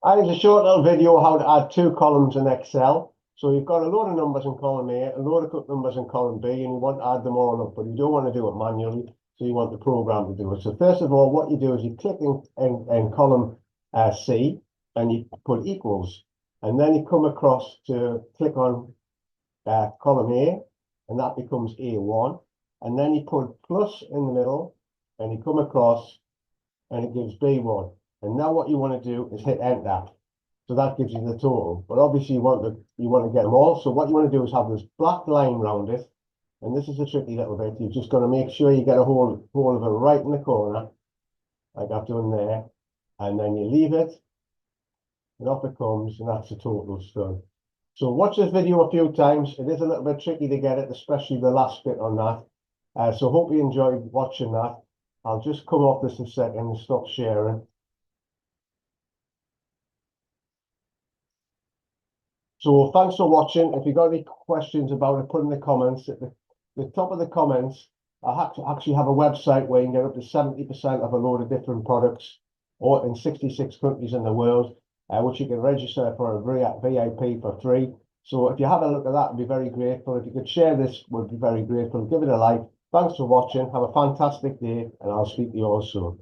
It's a short little video how to add two columns in Excel. So you've got a load of numbers in column A, a load of numbers in column B, and you want to add them all up, but you don't want to do it manually, so you want the program to do it. So first of all, what you do is you click in column C, and you put equals, and then you come across to click on column A, and that becomes A1, and then you put plus in the middle, and you come across, and it gives B1. And now what you want to do is hit enter. So that gives you the total. But obviously you want to get them all. So what you want to do is have this black line around it. And this is a tricky little bit. You've just got to make sure you get a hold of it right in the corner, like I've done there. And then you leave it, and off it comes, and that's the total done. So watch this video a few times. It is a little bit tricky to get it, especially the last bit on that. So hope you enjoyed watching that. I'll just come off this a second and stop sharing. So thanks for watching. If you've got any questions about it, put in the comments. At the top of the comments, I actually have a website where you can get up to 70% of a load of different products, or in 66 countries in the world, which you can register for a VIP for free. So if you have a look at that, I'd be very grateful. If you could share this, would be very grateful. Give it a like. Thanks for watching. Have a fantastic day, and I'll speak to you all soon.